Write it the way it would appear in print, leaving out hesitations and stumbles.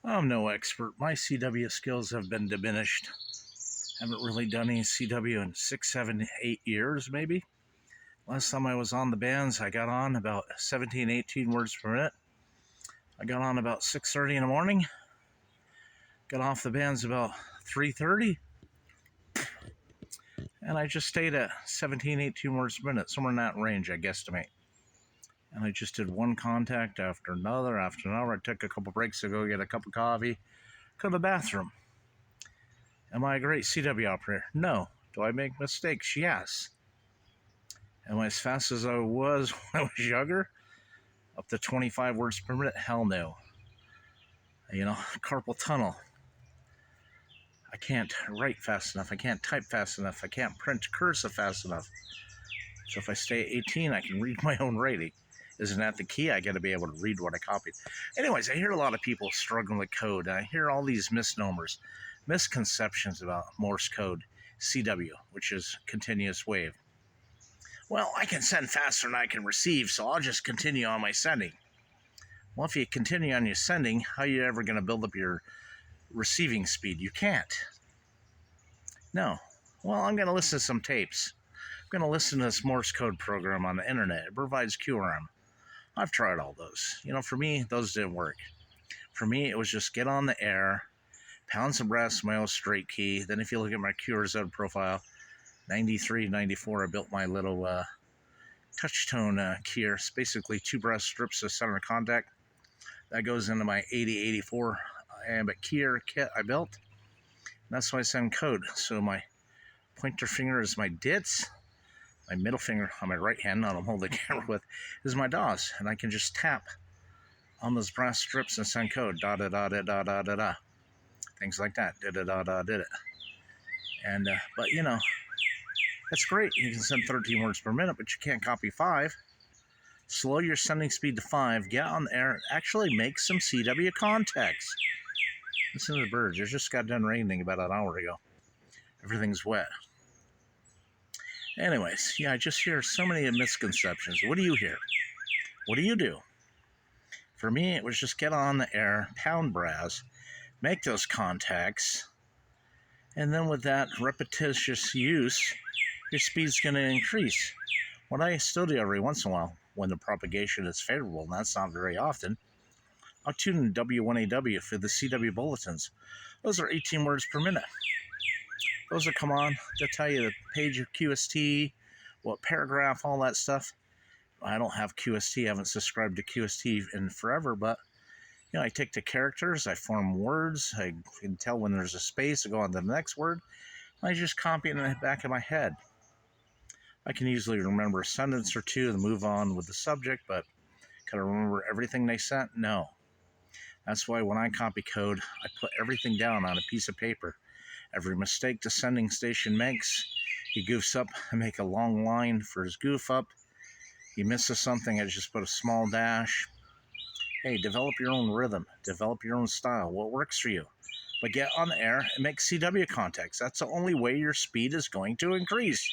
I'm no expert. My CW skills have been diminished. Haven't really done any CW in 6, 7, 8 years, maybe. Last time I was on the bands, I got on about 17, 18 words per minute. I got on about 6:30 in the morning. Got off the bands about 3:30. And I just stayed at 17, 18 words per minute, somewhere in that range, I guesstimate. And I just did one contact after another. I took a couple breaks to go get a cup of coffee, go to the bathroom. Am I a great CW operator? No. Do I make mistakes? Yes. Am I as fast as I was when I was younger? Up to 25 words per minute? Hell no. Carpal tunnel. I can't write fast enough. I can't type fast enough. I can't print cursive fast enough. So if I stay at 18, I can read my own writing. Isn't that the key? I got to be able to read what I copied. Anyways, I hear a lot of people struggling with code. And I hear all these misnomers, misconceptions about Morse code, CW, which is continuous wave. Well, I can send faster than I can receive, so I'll just continue on my sending. Well, if you continue on your sending, how are you ever going to build up your receiving speed? You can't. No. Well, I'm going to listen to some tapes. I'm going to listen to this Morse code program on the internet. It provides QRM. I've tried all those. For me, those didn't work. For me, it was just get on the air, pound some brass, my own straight key. Then if you look at my QRZ profile, 93, 94, I built my little touch tone keyer. It's basically 2 brass strips of center contact. That goes into my 80, 84 iambic keyer kit I built. And that's why I send code. So my pointer finger is my DITS. My middle finger on my right hand, not I'm holding the camera with, is my DAWs. And I can just tap on those brass strips and send code. Da da da da da da da da. Things like that. Da da da da did it. And, but that's great. You can send 13 words per minute, but you can't copy 5. Slow your sending speed to 5. Get on the air. Actually make some CW contacts. Listen to the birds. It just got done raining about an hour ago. Everything's wet. Anyways, I just hear so many misconceptions. What do you hear? What do you do? For me, it was just get on the air, pound brass, make those contacts, and then with that repetitious use, your speed's going to increase. What I still do every once in a while, when the propagation is favorable, and that's not very often, I'll tune in W1AW for the CW bulletins. Those are 18 words per minute. Those will come on. They'll tell you the page of QST, what paragraph, all that stuff. I don't have QST. I haven't subscribed to QST in forever, but I take the characters, I form words, I can tell when there's a space, I go on to the next word. I just copy it in the back of my head. I can easily remember a sentence or two and move on with the subject, but can I remember everything they sent? No. That's why when I copy code, I put everything down on a piece of paper. Every mistake the sending station makes, he goofs up and make a long line for his goof up. He misses something, I just put a small dash. Hey, develop your own rhythm. Develop your own style. What works for you? But get on the air and make CW contacts. That's the only way your speed is going to increase.